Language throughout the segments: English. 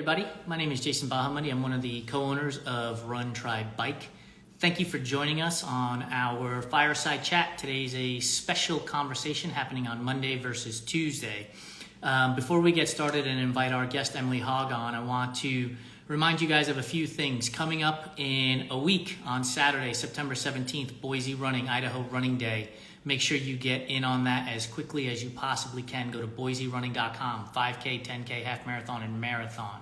everybody. My name is Jason Bahamudi. I'm one of the co-owners of Run Try Bike. Thank you for joining us on our Fireside Chat. Today's a special conversation happening on Monday versus Tuesday. Before we get started and invite our guest Emily Haag on, I want to remind you guys of a few things. Coming up in a week on Saturday, September 17th, Boise Running, Idaho Running Day. Make sure you get in on that as quickly as you possibly can. Go to boiserunning.com, 5K, 10K, half marathon, and marathon.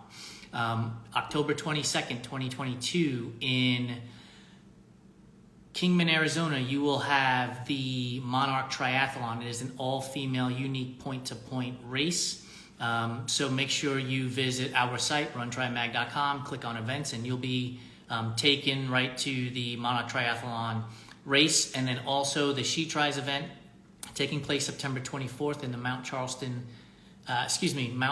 October 22nd, 2022 in Kingman, Arizona, you will have the Monarch Triathlon. It is an all-female, unique point-to-point race. So make sure you visit our site, runtrymag.com, click on events, and you'll be taken right to the Monarch Triathlon race. And then also the She Tries event taking place September 24th in the Mount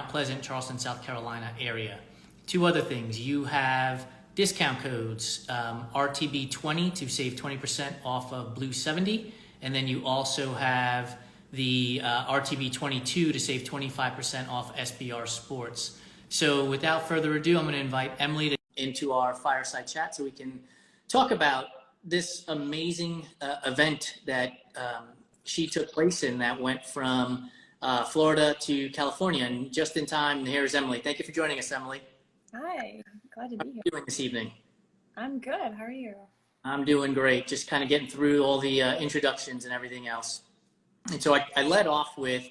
Pleasant, Charleston, South Carolina area. Two other things. You have discount codes, RTB20 to save 20% off of Blue 70. And then you also have the RTB22 to save 25% off SBR Sports. So without further ado, I'm going to invite Emily into our Fireside Chat so we can talk about this amazing event that she took place in that went from Florida to California. And just in time, here's Emily. Thank you for joining us, Emily. Hi, glad to be here. How are you doing this evening? I'm good. How are you? I'm doing great. Just kind of getting through all the introductions and everything else. And so I led off with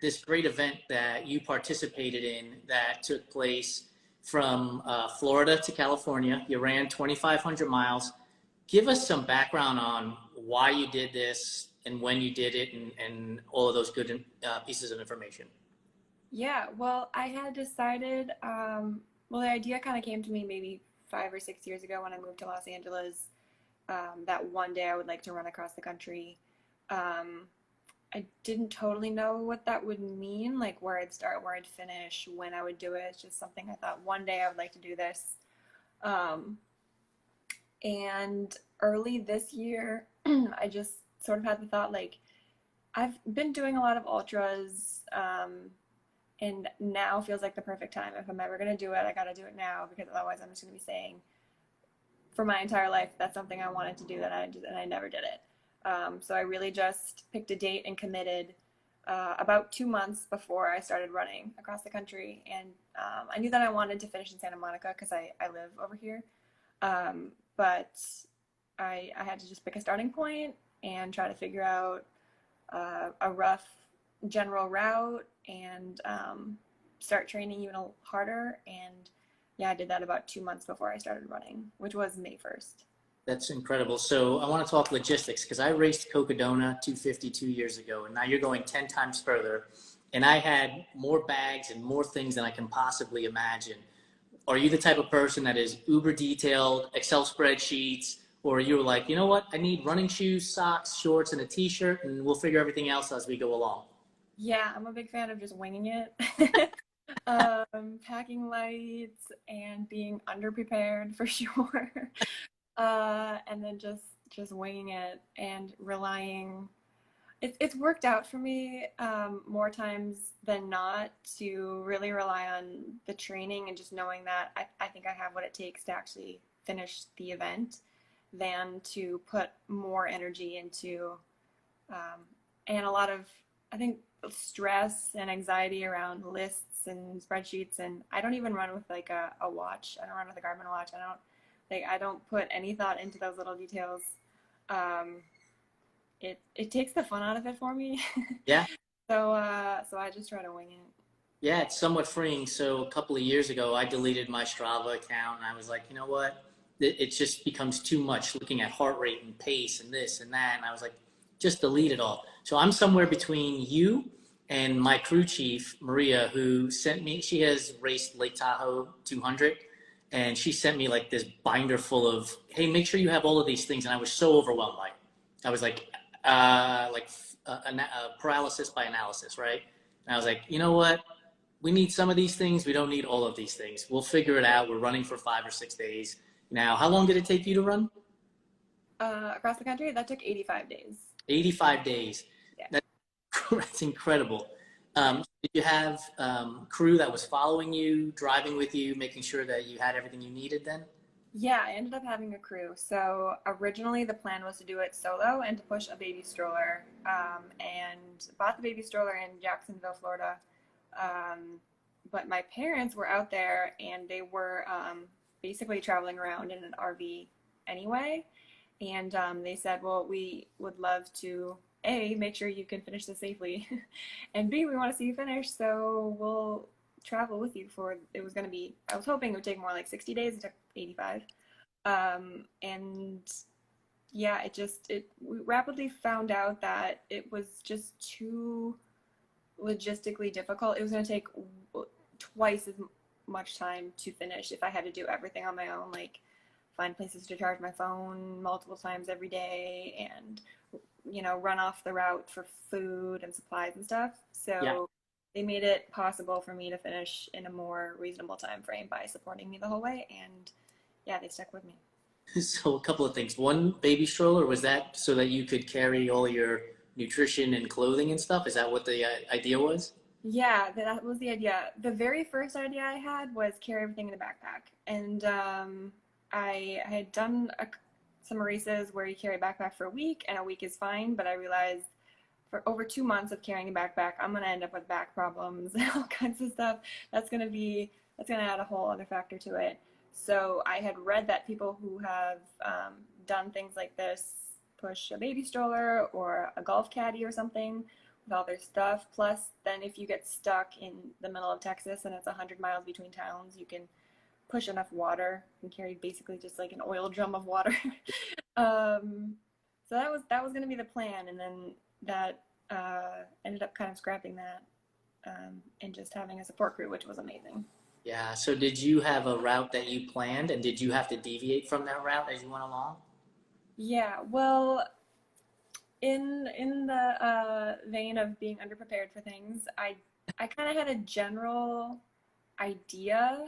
this great event that you participated in that took place from Florida to California. You ran 2,500 miles. Give us some background on why you did this and when you did it and all of those good pieces of information. Yeah, well, I had decided, the idea kind of came to me maybe 5 or 6 years ago when I moved to Los Angeles, that one day I would like to run across the country. I didn't totally know what that would mean, like where I'd start, where I'd finish, when I would do it. It's just something I thought one day I would like to do this. And early this year, I just sort of had the thought, like, I've been doing a lot of ultras, and now feels like the perfect time. If I'm ever going to do it, I got to do it now, because otherwise I'm just going to be saying for my entire life that's something I wanted to do and I never did it. So I really just picked a date and committed about 2 months before I started running across the country. And I knew that I wanted to finish in Santa Monica because I live over here. But I had to just pick a starting point and try to figure out a rough general route and start training even harder. And yeah, I did that about 2 months before I started running, which was May 1st. That's incredible. So I want to talk logistics because I raced Cocodona 250 2 years ago, and now you're going 10 times further. And I had more bags and more things than I can possibly imagine. Are you the type of person that is uber detailed, Excel spreadsheets, or you're like, you know what, I need running shoes, socks, shorts, and a t-shirt, and we'll figure everything else as we go along? Yeah, I'm a big fan of just winging it. Packing lights and being underprepared for sure. And then just winging it and relying. It's worked out for me more times than not to really rely on the training and just knowing that I think I have what it takes to actually finish the event than to put more energy into and a lot of, I think, stress and anxiety around lists and spreadsheets. And I don't even run with like a watch. I don't run with a Garmin watch. I don't put any thought into those little details. It takes the fun out of it for me. Yeah. So I just try to wing it. Yeah, it's somewhat freeing. So a couple of years ago, I deleted my Strava account, and I was like, you know what? It just becomes too much looking at heart rate and pace and this and that. And I was like, just delete it all. So I'm somewhere between you and my crew chief, Maria, who sent me, she has raced Lake Tahoe 200. And she sent me like this binder full of, hey, make sure you have all of these things. And I was so overwhelmed by it. I was like paralysis by analysis, right? And I was like, you know what? We need some of these things. We don't need all of these things. We'll figure it out. We're running for 5 or 6 days. Now, how long did it take you to run? Across the country, that took 85 days. 85 days. Yeah. That's incredible. Did you have crew that was following you, driving with you, making sure that you had everything you needed then? Yeah, I ended up having a crew. So originally the plan was to do it solo and to push a baby stroller, and bought the baby stroller in Jacksonville, Florida. But my parents were out there and they were basically traveling around in an RV anyway. And they said, well, we would love to, A, make sure you can finish this safely, and B, we want to see you finish, so we'll travel with you for, it was going to be, I was hoping it would take more like 60 days, it took 85. And yeah, we rapidly found out that it was just too logistically difficult. It was going to take twice as much time to finish if I had to do everything on my own, like find places to charge my phone multiple times every day and, run off the route for food and supplies and stuff. Yeah. So they made it possible for me to finish in a more reasonable time frame by supporting me the whole way. And yeah, they stuck with me. So a couple of things. One, baby stroller, was that so that you could carry all your nutrition and clothing and stuff? Is that what the idea was? Yeah, that was the idea. The very first idea I had was carry everything in a backpack. And I had done some races where you carry a backpack for a week, and a week is fine, but I realized for over 2 months of carrying a backpack, I'm going to end up with back problems and all kinds of stuff. That's going to add a whole other factor to it. So I had read that people who have done things like this push a baby stroller or a golf caddy or something with all their stuff. Plus, then if you get stuck in the middle of Texas and it's 100 miles between towns, you can push enough water and carry basically just like an oil drum of water. So that was going to be the plan, and then that ended up kind of scrapping that and just having a support crew, which was amazing. Yeah. So did you have a route that you planned, and did you have to deviate from that route as you went along? Yeah, well, in the vein of being underprepared for things, I kind of had a general idea.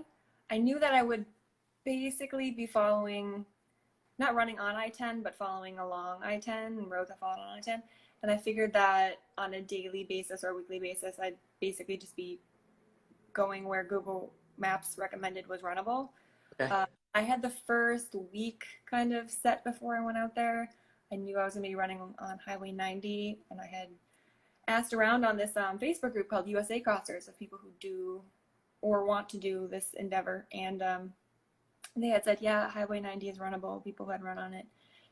I knew that I would basically be following, not running on I-10, but following along I-10 and roads that followed on I-10. And I figured that on a daily basis or weekly basis, I'd basically just be going where Google Maps recommended was runnable. Okay. I had the first week kind of set before I went out there. I knew I was going to be running on Highway 90, and I had asked around on this Facebook group called USA Crossers of people who do or want to do this endeavor. And they had said, yeah, Highway 90 is runnable, people who had run on it.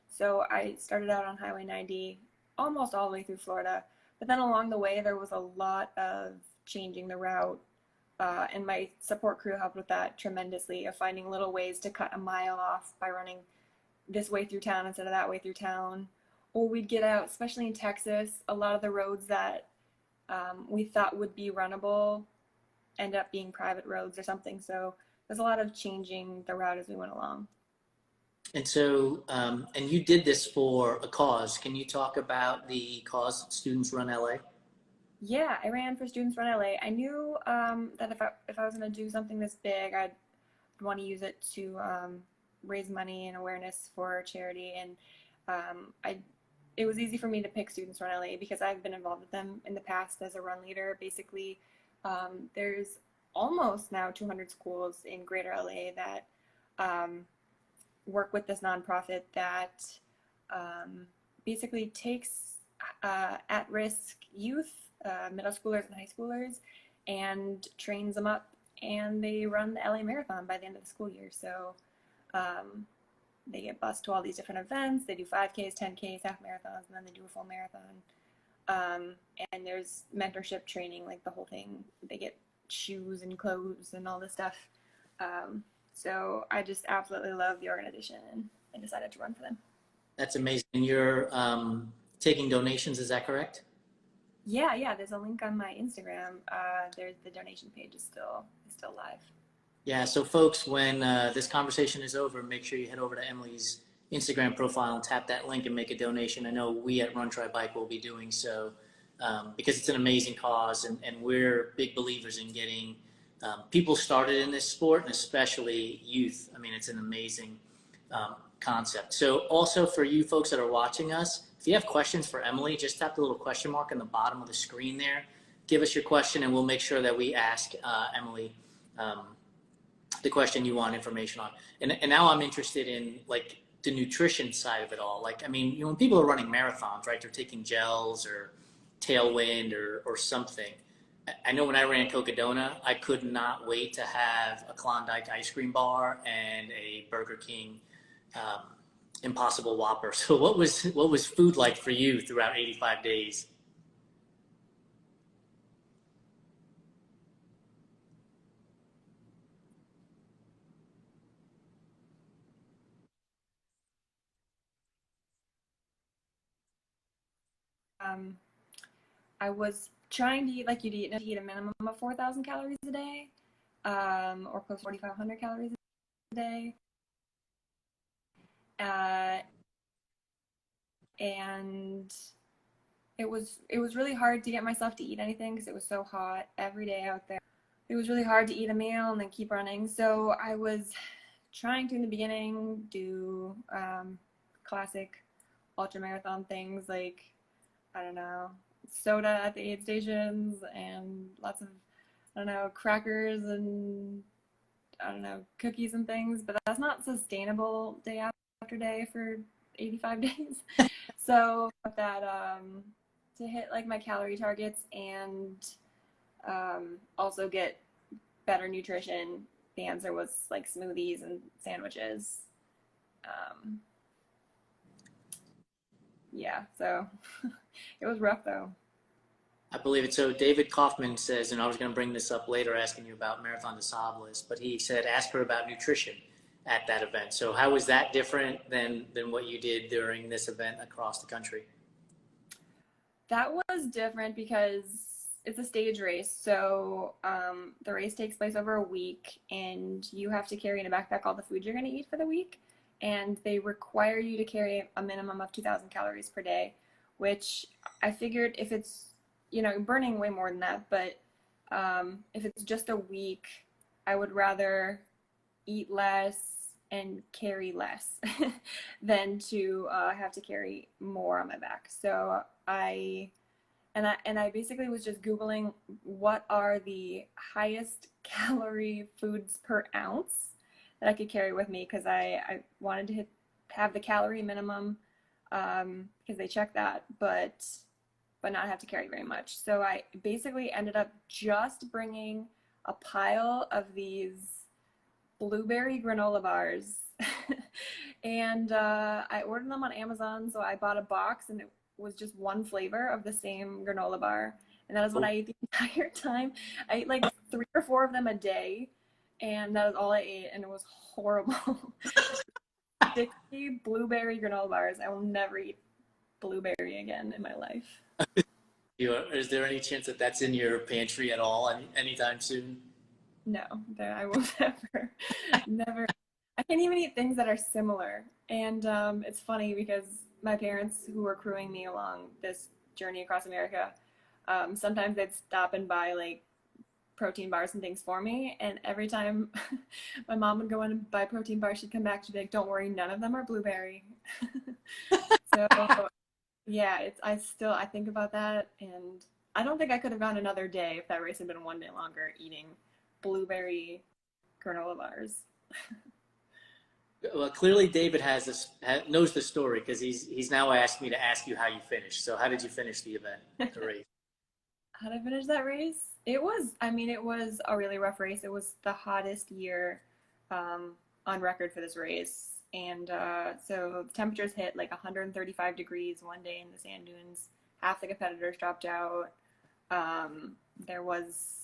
So I started out on Highway 90 almost all the way through Florida. But then along the way, there was a lot of changing the route. And my support crew helped with that tremendously, of finding little ways to cut a mile off by running this way through town instead of that way through town. Or we'd get out, especially in Texas, a lot of the roads that we thought would be runnable end up being private roads or something. So there's a lot of changing the route as we went along. And so, and you did this for a cause. Can you talk about the cause Students Run LA? Yeah, I ran for Students Run LA. I knew that if I was going to do something this big, I'd want to use it to raise money and awareness for charity. And it was easy for me to pick Students Run LA because I've been involved with them in the past as a run leader. Basically, there's almost now 200 schools in Greater LA that work with this nonprofit that basically takes at-risk youth, middle schoolers and high schoolers, and trains them up, and they run the LA Marathon by the end of the school year. So they get bused to all these different events. They do 5Ks, 10Ks, half marathons, and then they do a full marathon. And there's mentorship training, like the whole thing. They get shoes and clothes and all this stuff. So I just absolutely love the organization and decided to run for them. That's amazing. And you're taking donations, is that correct? Yeah. There's a link on my Instagram. There's the donation page is still live. Yeah. So folks, when this conversation is over, make sure you head over to Emily's Instagram profile and tap that link and make a donation. I know we at Run Try Bike will be doing so because it's an amazing cause, and we're big believers in getting people started in this sport, and especially youth. I mean, it's an amazing concept. So also for you folks that are watching us, if you have questions for Emily, just tap the little question mark on the bottom of the screen there. give us your question, and we'll make sure that we ask Emily the question you want information on. And now I'm interested in like the nutrition side of it all. Like, I mean, when people are running marathons, right, they're taking gels or Tailwind or something. I know when I ran Cocodona, I could not wait to have a Klondike ice cream bar and a Burger King um, Impossible Whopper. So what was food like for you throughout 85 days? Um, I was trying to eat like you'd eat a minimum of 4,000 calories a day, or close to 4,500 calories a day. Uh, and it was really hard to get myself to eat anything because it was so hot every day out there. It was really hard to eat a meal and then keep running. So I was trying to in the beginning do classic ultra marathon things like, I don't know, soda at the aid stations and lots of, I don't know, crackers and, I don't know, cookies and things, but that's not sustainable day after day for 85 days. So that to hit like my calorie targets and also get better nutrition, the answer was like smoothies and sandwiches. Um, yeah, so it was rough though. I believe it. So David Kaufman says, and I was going to bring this up later, asking you about Marathon Des Sables, but he said ask her about nutrition at that event. So how was that different than what you did during this event across the country? That was different because it's a stage race. So the race takes place over a week, and you have to carry in a backpack all the food you're going to eat for the week. And they require you to carry a minimum of 2,000 calories per day, which I figured if it's, burning way more than that. But if it's just a week, I would rather eat less and carry less than to have to carry more on my back. So I basically was just Googling what are the highest calorie foods per ounce that I could carry with me because I wanted to have the calorie minimum because they check that, but not have to carry very much. So I basically ended up just bringing a pile of these blueberry granola bars. And I ordered them on Amazon. So I bought a box and it was just one flavor of the same granola bar. And that is what I ate the entire time. I ate like 3 or 4 of them a day. And that was all I ate. And it was horrible. 60 blueberry granola bars. I will never eat blueberry again in my life. Is there any chance that that's in your pantry at all anytime soon? No, I will never, never. I can't even eat things that are similar. And it's funny because my parents, who were crewing me along this journey across America, sometimes they'd stop and buy like protein bars and things for me. And every time my mom would go in and buy protein bars, she'd come back, she'd be like, "Don't worry, none of them are blueberry." So yeah, I think about that, and I don't think I could have gone another day if that race had been one day longer eating blueberry granola bars. Well, clearly David knows the story because he's now asked me to ask you how you finished. So how did you finish the event, the race? How did I finish that race? It was a really rough race. It was the hottest year on record for this race. And so the temperatures hit like 135 degrees one day in the sand dunes. Half the competitors dropped out. There was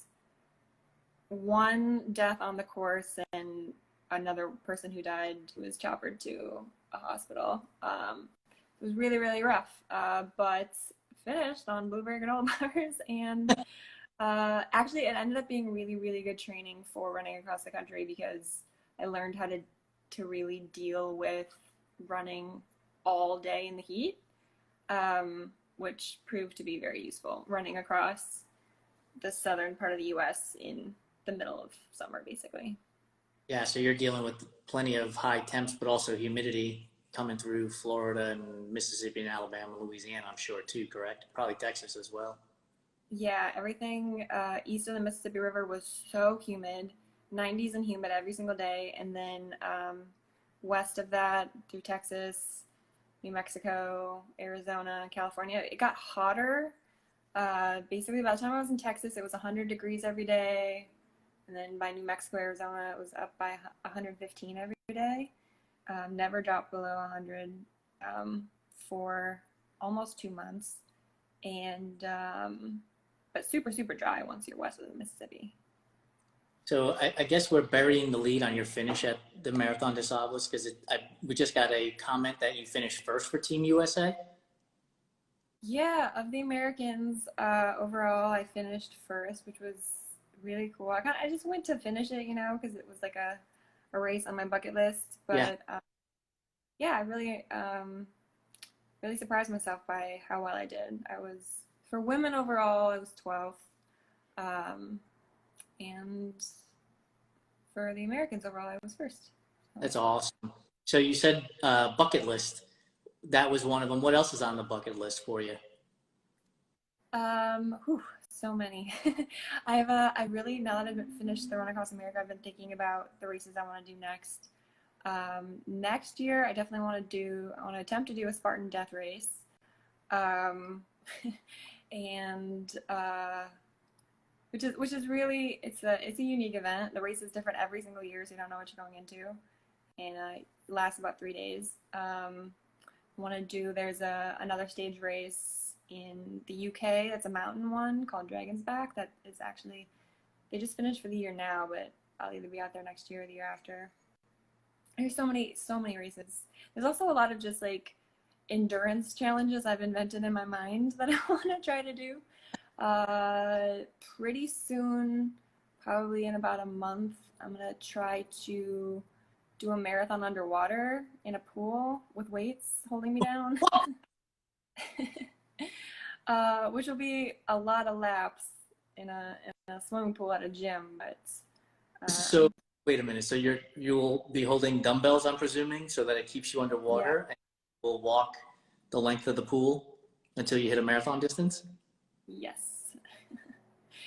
one death on the course and another person who died who was choppered to a hospital. It was really, really rough, but finished on blueberry granola bars. And actually, it ended up being really, really good training for running across the country because I learned how to really deal with running all day in the heat, which proved to be very useful. Running across the southern part of the U.S. in the middle of summer, basically. Yeah, so you're dealing with plenty of high temps, but also humidity coming through Florida and Mississippi and Alabama, Louisiana, I'm sure too, correct? Probably Texas as well. Yeah, everything east of the Mississippi River was so humid, 90s and humid every single day. And then west of that through Texas, New Mexico, Arizona, California, it got hotter. Basically, by the time I was in Texas, it was 100 degrees every day. And then by New Mexico, Arizona, it was up by 115 every day. Never dropped below 100 for almost 2 months. And but super, super dry once you're west of the Mississippi. So I guess we're burying the lead on your finish at the Marathon Des Sables because we just got a comment that you finished first for Team USA. Yeah, of the Americans, overall, I finished first, which was really cool. I just went to finish it, because it was like a race on my bucket list. Yeah. But yeah, I really really surprised myself by how well I did. For women overall, I was 12th. And for the Americans overall, I was first. That's awesome. So you said bucket list. That was one of them. What else is on the bucket list for you? So many. I really, now that I've finished the Run Across America, I've been thinking about the races I want to do next. Next year, I definitely want to attempt to do a Spartan death race. Um, and which is really, it's a unique event. The race is different every single year, so you don't know what you're going into. And it lasts about 3 days. There's another stage race in the UK that's a mountain one called Dragon's Back that is actually, they just finished for the year now, but I'll either be out there next year or the year after. There's so many races. There's also a lot of just like endurance challenges I've invented in my mind that I want to try to do. Pretty soon, probably in about a month, I'm gonna try to do a marathon underwater in a pool with weights holding me down. Which will be a lot of laps in a swimming pool at a gym, but So wait a minute. So you'll be holding dumbbells, I'm presuming, so that it keeps you underwater, yeah. and you'll walk the length of the pool until you hit a marathon distance. Yes.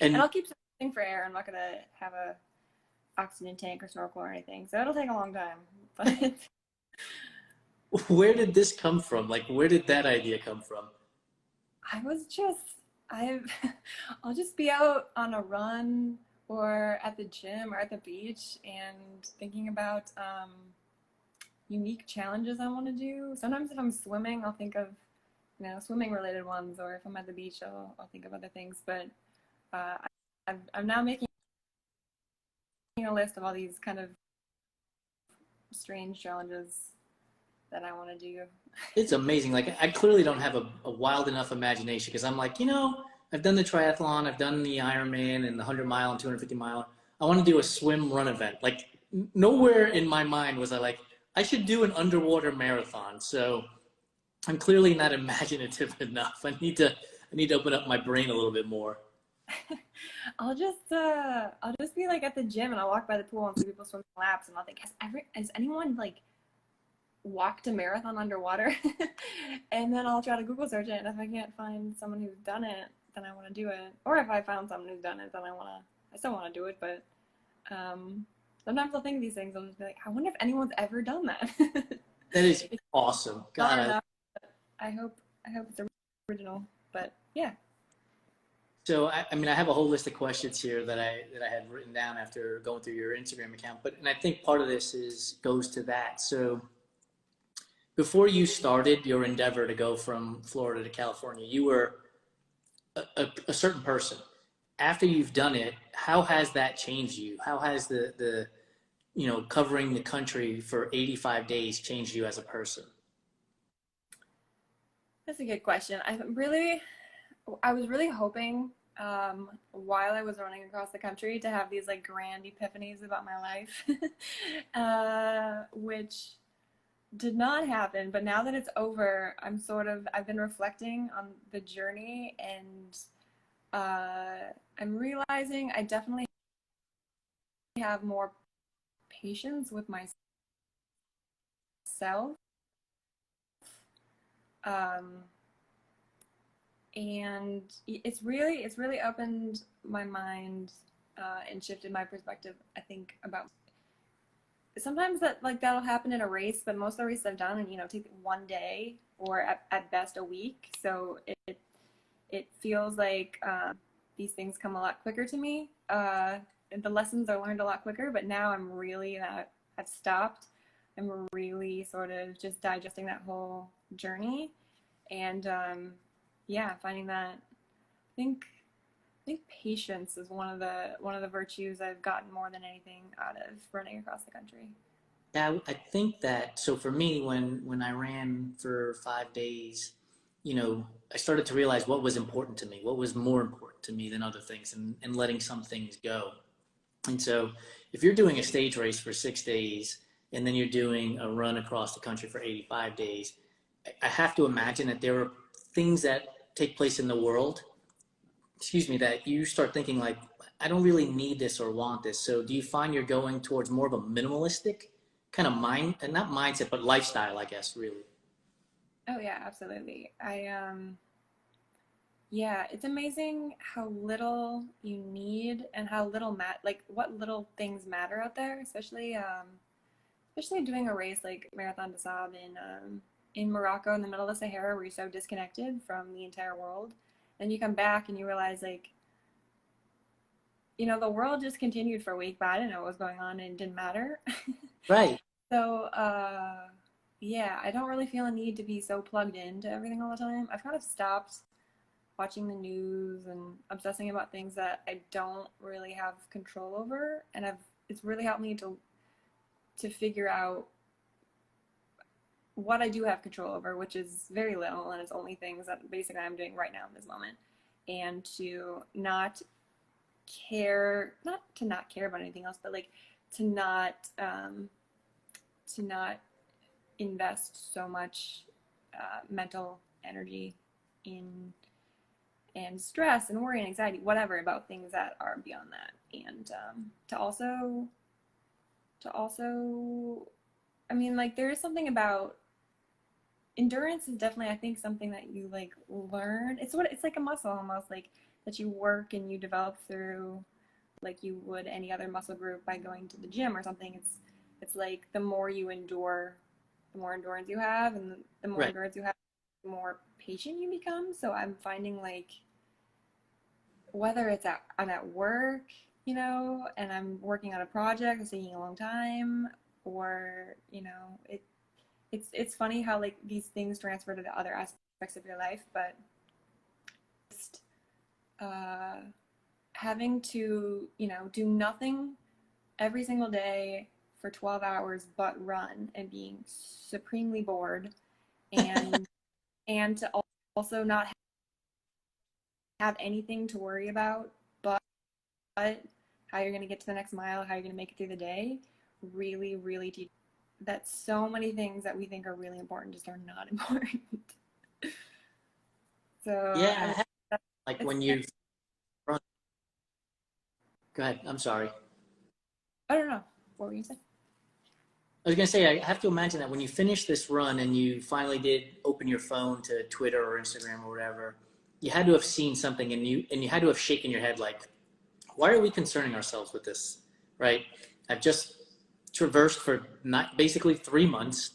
And And I'll keep searching for air. I'm not gonna have a oxygen tank or snorkel or anything, so it'll take a long time. But where did this come from? Like, where did that idea come from? I was just I've I'll just be out on a run or at the gym or at the beach and thinking about unique challenges I want to do. Sometimes if I'm swimming, I'll think of swimming related ones, or if I'm at the beach, I'll think of other things. But uh, I'm now making a list of all these kind of strange challenges that I want to do. It's amazing. Like, I clearly don't have a wild enough imagination because I'm like, I've done the triathlon, I've done the Ironman and the 100 mile and 250 mile. I want to do a swim run event. Like, nowhere in my mind was I like, I should do an underwater marathon. So I'm clearly not imaginative enough. I need to open up my brain a little bit more. I'll just be like at the gym and I'll walk by the pool and see people swimming laps and I'll think, has anyone like walked a marathon underwater? And then I'll try to Google search it, and if I can't find someone who's done it, then I want to do it. Or if I found someone who's done it, then I still want to do it. But sometimes I'll think of these things. I'll just be like, I wonder if anyone's ever done that. That is awesome. God, I hope it's original. But yeah. So I mean, I have a whole list of questions here that I had written down after going through your Instagram account. And I think part of this goes to that. So before you started your endeavor to go from Florida to California, you were a certain person. After you've done it, how has that changed you? How has the covering the country for 85 days changed you as a person? That's a good question. I was really hoping while I was running across the country to have these like grand epiphanies about my life, which did not happen. But now that it's over, I've been reflecting on the journey, and I'm realizing I definitely have more patience with myself. And it's really opened my mind and shifted my perspective, I think, about sometimes that'll happen in a race, but most of the races I've done, and take one day or at best a week. So it feels like these things come a lot quicker to me. The lessons are learned a lot quicker, but now I've stopped. I'm really sort of just digesting that whole journey, and yeah, finding that I think patience is one of the virtues I've gotten more than anything out of running across the country. Yeah, I think that, so for me, when I ran for 5 days, I started to realize what was important to me, what was more important to me than other things, and letting some things go. And so if you're doing a stage race for 6 days and then you're doing a run across the country for 85 days, I have to imagine that there are things that take place in the world, excuse me, that you start thinking like, I don't really need this or want this. So do you find you're going towards more of a minimalistic kind of mind, and not mindset, but lifestyle, I guess, really? Oh yeah, absolutely. Yeah, it's amazing how little you need and how little like what little things matter out there, especially doing a race like Marathon Des Sables in Morocco in the middle of the Sahara, where you're so disconnected from the entire world. And you come back and you realize, like, the world just continued for a week, but I didn't know what was going on and it didn't matter. Right. So, yeah, I don't really feel a need to be so plugged into everything all the time. I've kind of stopped watching the news and obsessing about things that I don't really have control over, and it's really helped me to figure out what I do have control over, which is very little, and it's only things that basically I'm doing right now in this moment, and to not not care about anything else, but like to not to not invest so much mental energy in and stress and worry and anxiety, whatever, about things that are beyond that, and to also, I mean, like, there is something about endurance is definitely, I think, something that you like learn. It's like a muscle almost, like that you work and you develop through, like you would any other muscle group by going to the gym or something. It's like the more you endure, the more endurance you have, and the more Right. endurance you have, the more patient you become. So I'm finding, like, whether I'm at work, and I'm working on a project that's taking a long time, or it's funny how, like, these things transfer to the other aspects of your life, but just uh, having to do nothing every single day for 12 hours but run, and being supremely bored, and to also not have anything to worry about but how you're going to get to the next mile, how you're going to make it through the day, really, really teach that so many things that we think are really important just are not important. So, I mean, Yeah, like it's, when you run. Go ahead. I'm sorry. I don't know. What were you saying? I was gonna say, I have to imagine that when you finish this run and you finally did open your phone to Twitter or Instagram or whatever, you had to have seen something, and you had to have shaken your head like, why are we concerning ourselves with this, right? I've just traversed for not basically 3 months,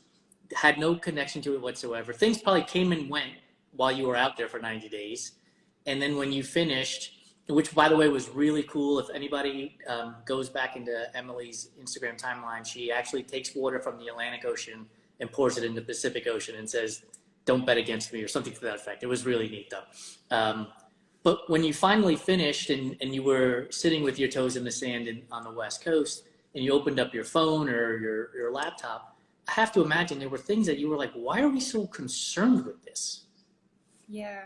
had no connection to it whatsoever. Things probably came and went while you were out there for 90 days. And then when you finished, which by the way was really cool, if anybody goes back into Emily's Instagram timeline, she actually takes water from the Atlantic Ocean and pours it in the Pacific Ocean and says, don't bet against me, or something to that effect. It was really neat though. But when you finally finished, and you were sitting with your toes in the sand on the West Coast, and you opened up your phone or your laptop, I have to imagine there were things that you were like, why are we so concerned with this? Yeah.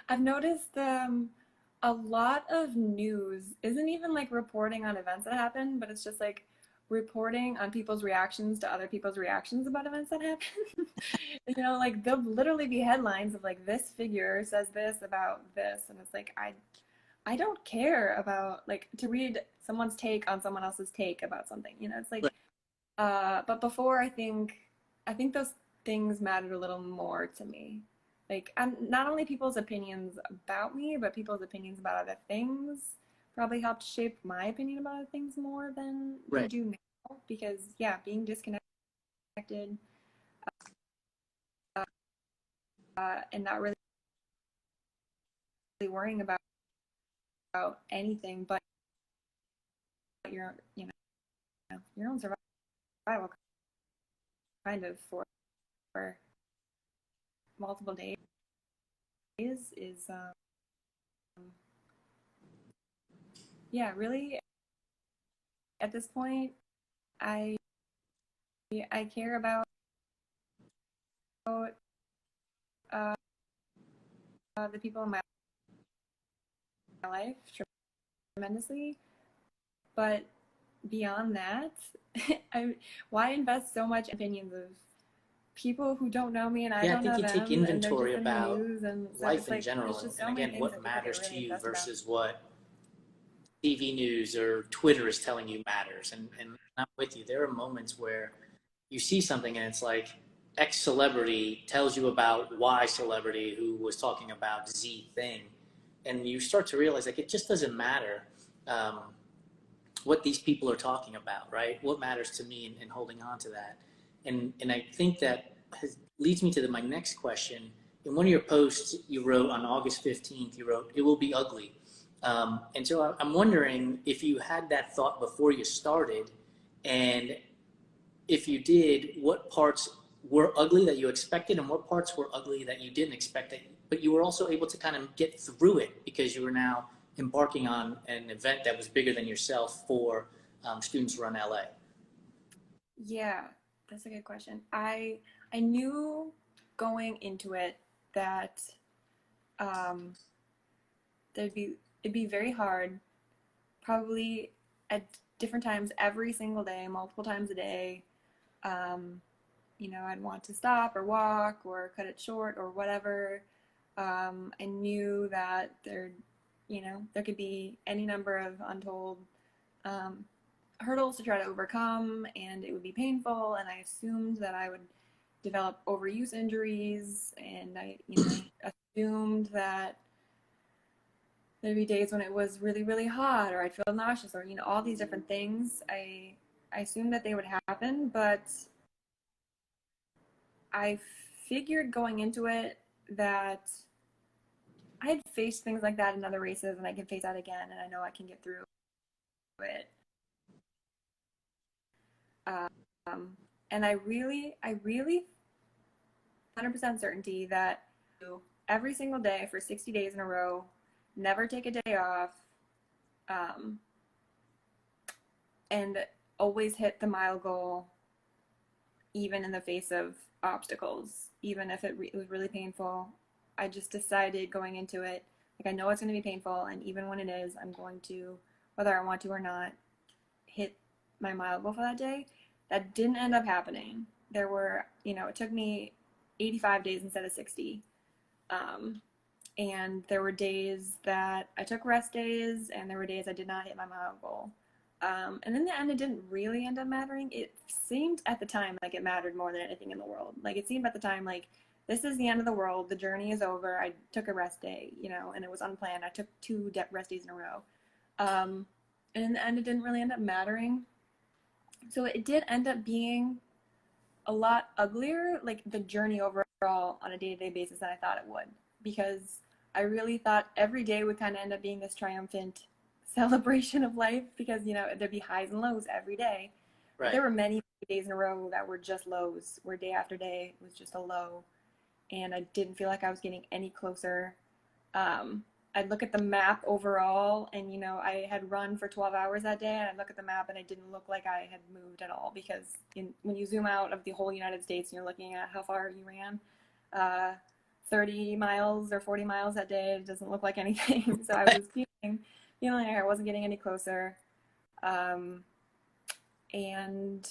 I've noticed a lot of news isn't even like reporting on events that happen, but it's just like reporting on people's reactions to other people's reactions about events that happen. Like, there'll literally be headlines of like, this figure says this about this, and it's like, I don't care about, like, to read someone's take on someone else's take about something. It's like, but before, I think those things mattered a little more to me. like not only people's opinions about me, but people's opinions about other things probably helped shape my opinion about other things more than they Right. do now. Because yeah, being disconnected and not really worrying about anything but your your own survival kind of for multiple days is yeah, really at this point I I care about uh, the people in my life tremendously, but beyond that, why invest so much in opinions of people who don't know me and I Yeah, I don't think know you take them, and they're inventory just in the about news, and so life it's in like general, there's just and so many again, things what that people get matters to really you invested about. versus what TV news or Twitter is telling you matters. And I'm with you. There are moments where you see something and it's like X celebrity tells you about Y celebrity who was talking about Z thing. And you start to realize like it just doesn't matter um, what these people are talking about, right? What matters to me in holding on to that. And I think that leads me to my next question. In one of your posts you wrote on August 15th, you wrote, "It will be ugly." And so I'm wondering if you had that thought before you started, and if you did, what parts were ugly that you expected, and what parts were ugly that you didn't expect, but you were also able to kind of get through it because you were now embarking on an event that was bigger than yourself for Students Run LA. Yeah, that's a good question. I knew going into it that um, there'd be it'd be very hard, probably at different times every single day, multiple times a day. Um, I'd want to stop or walk or cut it short or whatever. I knew that there could be any number of untold um, hurdles to try to overcome, and it would be painful. And I assumed that I would develop overuse injuries, and assumed that there'd be days when it was really, really hot, or I'd feel nauseous, or all these different things. I assumed that they would happen, but I figured going into it that I had faced things like that in other races, and I can face that again, and I know I can get through it. Um, and I really, 100% certainty that every single day for 60 days in a row, never take a day off, um, and always hit the mile goal, even in the face of obstacles, even if it was really painful. I just decided going into it, like I know it's going to be painful, and even when it is, I'm going to, whether I want to or not, hit my mile goal for that day. That didn't end up happening. There were, it took me 85 days instead of 60. Um, and there were days that I took rest days, and there were days I did not hit my mile goal. And in the end, it didn't really end up mattering. It seemed at the time like it mattered more than anything in the world. Like it seemed at the time like this is the end of the world. The journey is over. I took a rest day, and it was unplanned. I took two rest days in a row. And in the end, it didn't really end up mattering. So it did end up being a lot uglier, like the journey overall on a day-to-day basis than I thought it would, because I really thought every day would kind of end up being this triumphant celebration of life, because there'd be highs and lows every day. But Right. there were many days in a row that were just lows, where day after day was just a low, and I didn't feel like I was getting any closer. um, I'd look at the map overall, and I had run for 12 hours that day, and I'd look at the map and it didn't look like I had moved at all, because when you zoom out of the whole United States and you're looking at how far you ran, uh, 30 miles or 40 miles that day, it doesn't look like anything. So I was feeling like I wasn't getting any closer. Um, and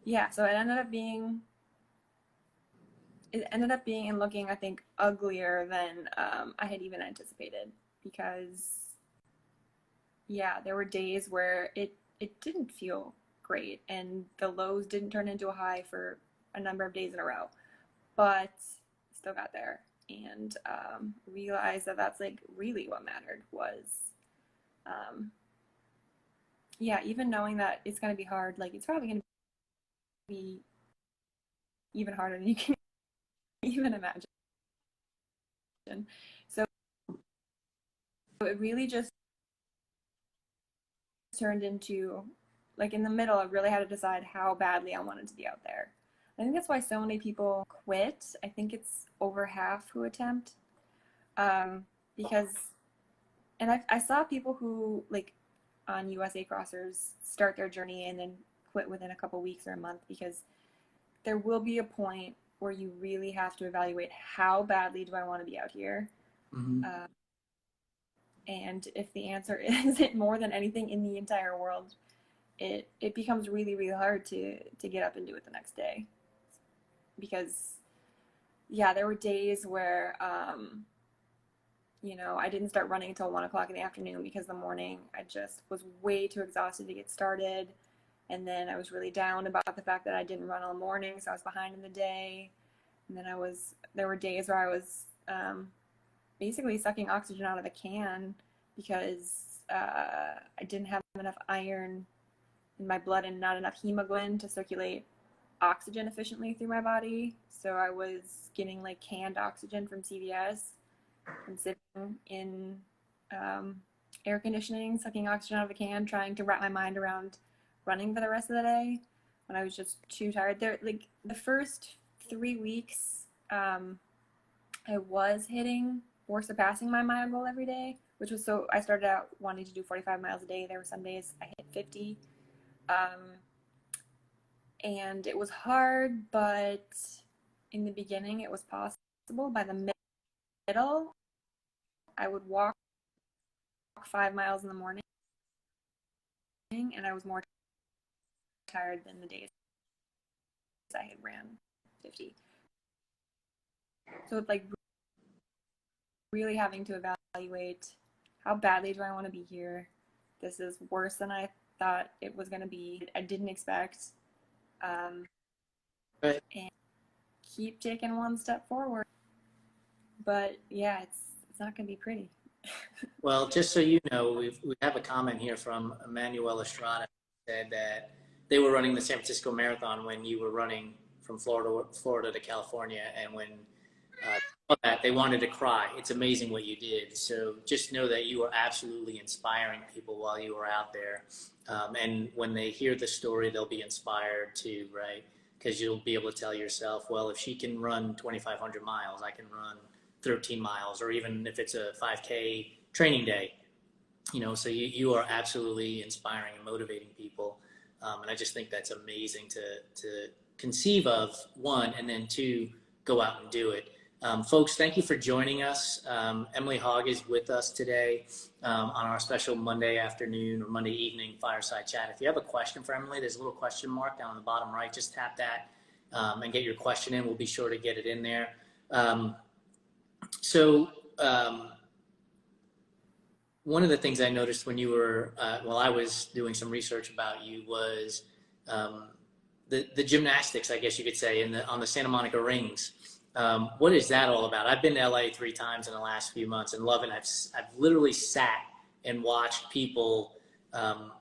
yeah, so it ended up being and looking, I think, uglier than I had even anticipated, because yeah, there were days where it didn't feel great, and the lows didn't turn into a high for a number of days in a row. But still got there, and realized that that's like really what mattered was, yeah, even knowing that it's going to be hard, like it's probably going to be even harder than you can even imagine. So it really just turned into, like in the middle, I really had to decide how badly I wanted to be out there. I think that's why so many people quit. I think it's over half who attempt, because, and I saw people who like on USA Crossers start their journey and then quit within a couple weeks or a month, because there will be a point where you really have to evaluate how badly do I want to be out here. Mm-hmm. And if the answer is it more than anything in the entire world, it becomes really, really hard to get up and do it the next day. Because, yeah, there were days where, you know, I didn't start running until 1 o'clock in the afternoon because the morning I just was way too exhausted to get started. And then I was really down about the fact that I didn't run all morning, so I was behind in the day. And then there were days where I was basically sucking oxygen out of a can because I didn't have enough iron in my blood and not enough hemoglobin to circulate oxygen efficiently through my body. So I was getting like canned oxygen from CVS and sitting in air conditioning, sucking oxygen out of a can, trying to wrap my mind around running for the rest of the day when I was just too tired. There, like the first 3 weeks, I was hitting or surpassing my mile goal every day, which was so. I started out wanting to do 45 miles a day. There were some days I hit 50, and it was hard, but in the beginning it was possible. By the middle, I would walk 5 miles in the morning, and I was more tired than the days I had ran 50. So it's like really having to evaluate how badly do I want to be here. This is worse than I thought it was going to be. I didn't expect. Right. And keep taking one step forward. But yeah, it's not going to be pretty. Well, just so you know, we have a comment here from Emmanuel Estrada, said that they were running the San Francisco Marathon when you were running from Florida to California, and when that they wanted to cry. It's amazing what you did. So just know that you were absolutely inspiring people while you were out there, and when they hear the story, they'll be inspired too, right? Because you'll be able to tell yourself, well, if she can run 2,500 miles, I can run 13 miles, or even if it's a 5K training day, you know, so you are absolutely inspiring and motivating people. And I just think that's amazing to conceive of, one, and then two, go out and do it. Folks, thank you for joining us. Emily Haag is with us today on our special Monday afternoon or Monday evening fireside chat. If you have a question for Emily, there's a little question mark down on the bottom right. Just tap that and get your question in. We'll be sure to get it in there. One of the things I noticed when you were, while I was doing some research about you, was the gymnastics, I guess you could say, on the Santa Monica rings. What is that all about? I've been to LA 3 times in the last few months and love it. I've literally sat and watched people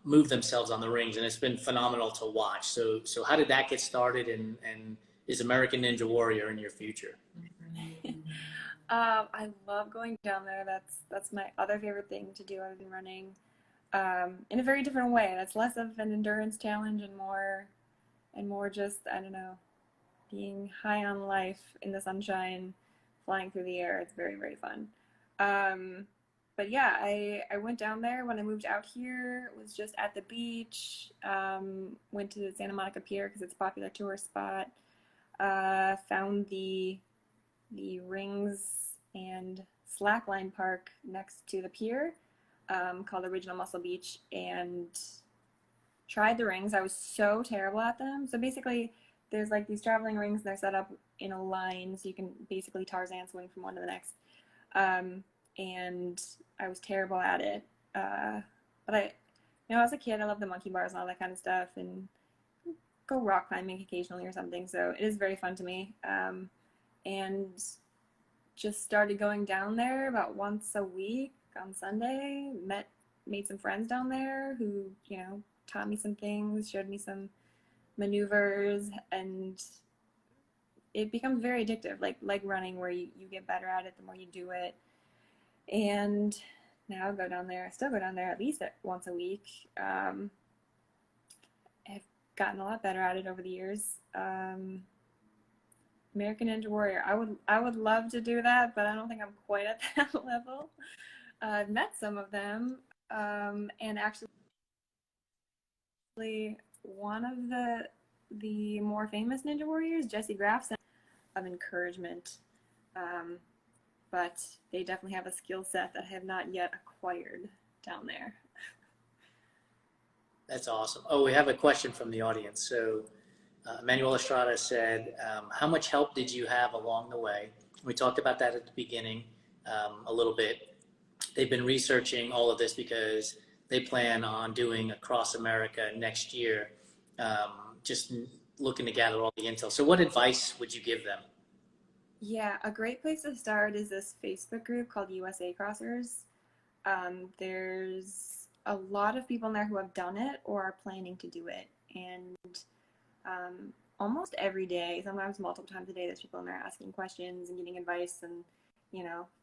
move themselves on the rings, and it's been phenomenal to watch. So how did that get started, and is American Ninja Warrior in your future? I love going down there. That's my other favorite thing to do other than running, in a very different way. That's less of an endurance challenge and more just, I don't know, being high on life in the sunshine, flying through the air. It's very, very fun. But yeah, I went down there when I moved out here. It was just at the beach. Went to the Santa Monica Pier because it's a popular tourist spot. Found the rings and slackline park next to the pier, called Original Muscle Beach, and tried the rings. I was so terrible at them. So basically, there's like these traveling rings, and they're set up in a line, so you can basically Tarzan swing from one to the next. And I was terrible at it. But as a kid, I loved the monkey bars and all that kind of stuff, and go rock climbing occasionally or something. So it is very fun to me. And just started going down there about once a week on Sunday. Made some friends down there who, taught me some things, showed me some maneuvers, and it becomes very addictive, like running, where you get better at it the more you do it. And now I still go down there at least once a week. I've gotten a lot better at it over the years. American Ninja Warrior. I would love to do that, but I don't think I'm quite at that level. I've met some of them, and actually one of the more famous Ninja Warriors, Jesse Graff, of encouragement. But they definitely have a skill set that I have not yet acquired down there. That's awesome. Oh, we have a question from the audience. So Manuel Estrada said, how much help did you have along the way? We talked about that at the beginning a little bit. They've been researching all of this because they plan on doing Across America next year, just looking to gather all the intel. So what advice would you give them? Yeah, a great place to start is this Facebook group called USA Crossers. There's a lot of people in there who have done it or are planning to do it. And almost every day, sometimes multiple times a day, there's people in there asking questions and getting advice, and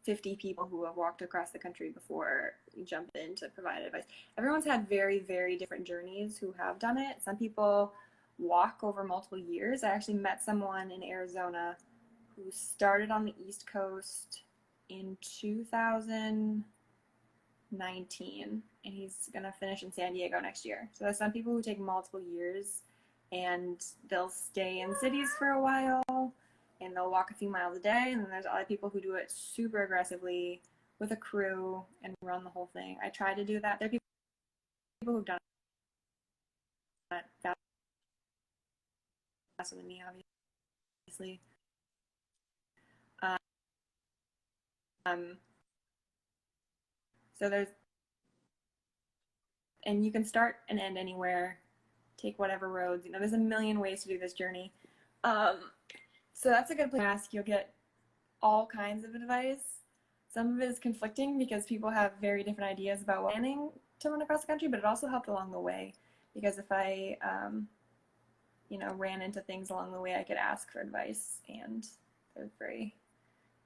50 people who have walked across the country before jump in to provide advice. Everyone's had very, very different journeys who have done it. Some people walk over multiple years. I actually met someone in Arizona who started on the East Coast in 2019, and he's going to finish in San Diego next year. So there's some people who take multiple years, and they'll stay in cities for a while, and they'll walk a few miles a day. And then there's other people who do it super aggressively with a crew and run the whole thing. I try to do that. There are people who've done it faster than me, obviously. So and you can start and end anywhere, take whatever roads, there's a million ways to do this journey. So that's a good place to ask. You'll get all kinds of advice. Some of it is conflicting because people have very different ideas about planning to run across the country, but it also helped along the way, because if I, ran into things along the way, I could ask for advice, and they're very,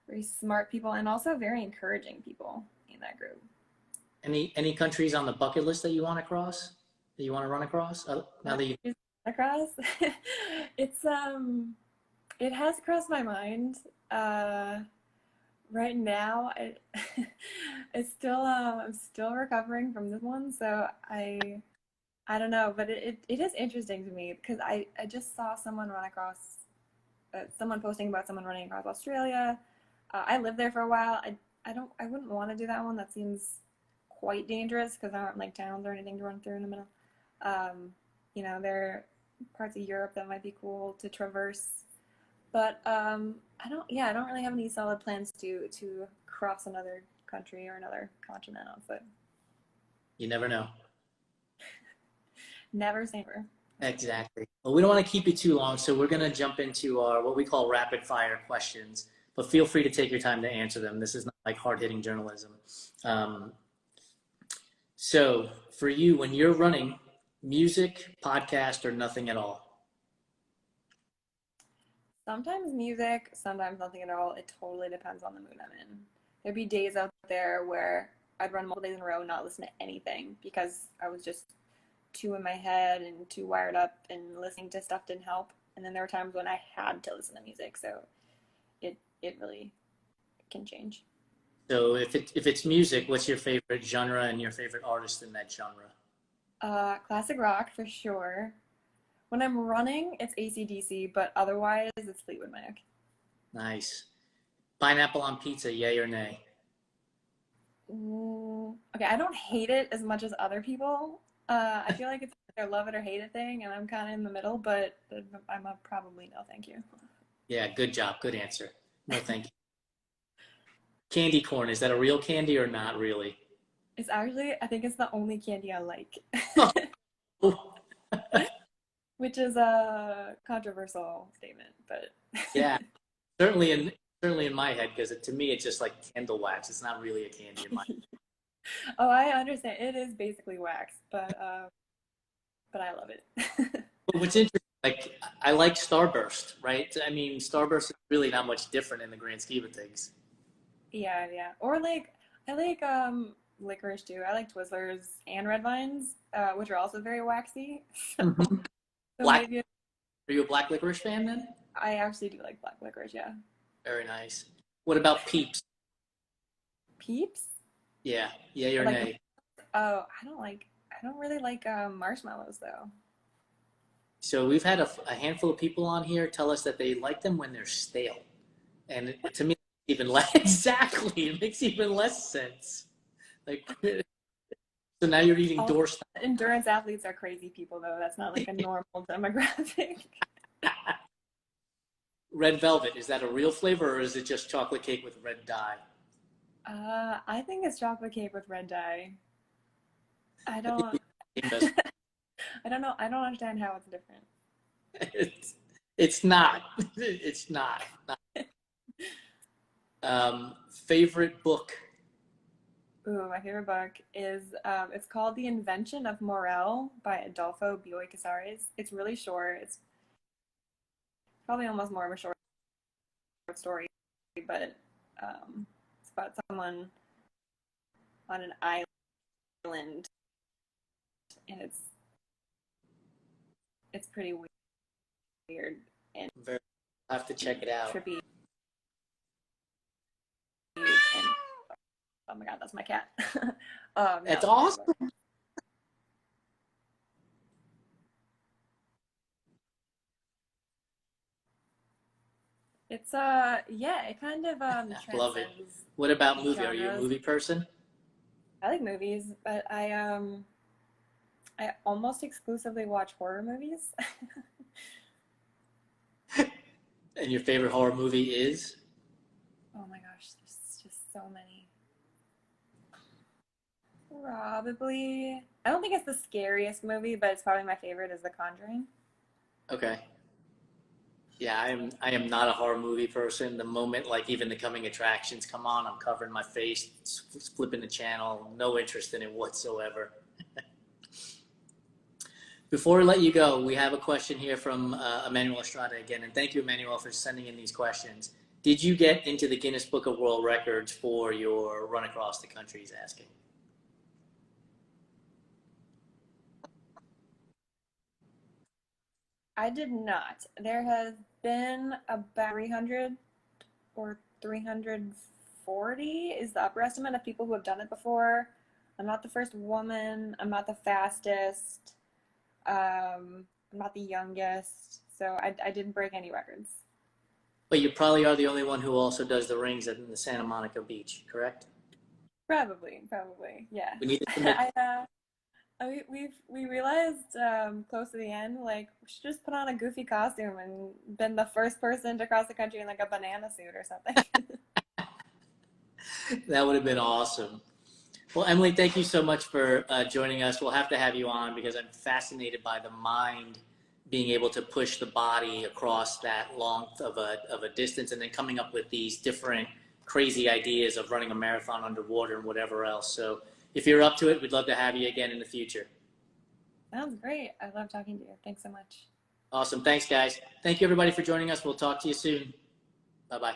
very smart people, and also very encouraging people in that group. Any countries on the bucket list that you want to cross, that you want to run across? Now that you across, it has crossed my mind. Right now, I'm still recovering from this one, so I don't know, but it is interesting to me, because I just saw someone someone posting about someone running across Australia. I lived there for a while. I wouldn't want to do that one. That seems quite dangerous, because there aren't towns or anything to run through in the middle. There are parts of Europe that might be cool to traverse, but I don't really have any solid plans to cross another country or another continent on foot. You never know. Never say never. Exactly. Well, we don't want to keep you too long, so we're going to jump into our what we call rapid fire questions, but feel free to take your time to answer them. This is not like hard-hitting journalism. So for you, when you're running, music, podcast, or nothing at all? Sometimes music, sometimes nothing at all. It totally depends on the mood I'm in. There'd be days out there where I'd run multiple days in a row and not listen to anything, because I was just too in my head and too wired up, and listening to stuff didn't help. And then there were times when I had to listen to music, so it really can change. So if it's music, what's your favorite genre and your favorite artist in that genre? Classic rock for sure. When I'm running, it's AC/DC, but otherwise it's Fleetwood Mac. Nice. Pineapple on pizza, yay or nay? Okay, I don't hate it as much as other people. I feel like it's either love it or hate it thing, and I'm kind of in the middle, but I'm a probably no thank you. Yeah, good job. Good answer. No thank you. Candy corn, is that a real candy or not really? It's actually, I think it's the only candy I like. Oh. Which is a controversial statement, but Yeah, certainly certainly in my head, because to me it's just like candle wax. It's not really a candy in my head. Oh, I understand. It is basically wax, but I love it. But what's interesting, like I like Starburst, right? I mean, Starburst is really not much different in the grand scheme of things. Yeah, yeah. Or like I like licorice too. I like Twizzlers and Red Vines, which are also very waxy. Mhm. So Black, maybe are you a black licorice fan then? I actually do like black licorice, yeah. Very nice. What about Peeps? Peeps? Yeah, yay or Like nay? oh, I don't really like marshmallows though. So we've had a handful of people on here tell us that they like them when they're stale, and to me, even less exactly, it makes even less sense. Like, so now you're eating All doorstop. endurance athletes are crazy people though. That's not like a normal demographic. Red velvet, is that a real flavor or is it just chocolate cake with red dye? I think it's chocolate cake with red dye. I I think don't we became best. I don't know. I don't understand how it's different. It's not. It's not. Favorite book? Ooh, my favorite book is it's called The Invention of Morel by Adolfo Bioy Casares. It's really short. It's probably almost more of a short story, but it's about someone on an island, and it's pretty weird and Very, I'll have to check it out. trippy. And oh my god, that's my cat. Yeah, It's that's my favorite awesome. book. It's yeah, it kind of Love it. transcends What about movie? Are you a genres. movie person? I like movies, but I almost exclusively watch horror movies. And your favorite horror movie is? Oh my gosh, there's just so many. Probably, I don't think it's the scariest movie, but it's probably my favorite is The Conjuring. Okay. Yeah, I am not a horror movie person. The moment like even the coming attractions come on, I'm covering my face, flipping the channel, no interest in it whatsoever. Before we let you go, we have a question here from Emmanuel Estrada again, and thank you, Emmanuel, for sending in these questions. Did you get into the Guinness Book of World Records for your run across the country? He's asking. I did not. There has been about 300 or 340 is the upper estimate of people who have done it before. I'm not the first woman. I'm not the fastest. I'm not the youngest. So I didn't break any records. But you probably are the only one who also does the rings in the Santa Monica Beach, correct? Probably, yeah. We need to submit. We realized close to the end, like we should just put on a goofy costume and been the first person to cross the country in like a banana suit or something. That would have been awesome. Well, Emily, thank you so much for joining us. We'll have to have you on because I'm fascinated by the mind being able to push the body across that long of a distance and then coming up with these different crazy ideas of running a marathon underwater and whatever else. So if you're up to it, we'd love to have you again in the future. Sounds great. I love talking to you. Thanks so much. Awesome. Thanks, guys. Thank you, everybody, for joining us. We'll talk to you soon. Bye-bye.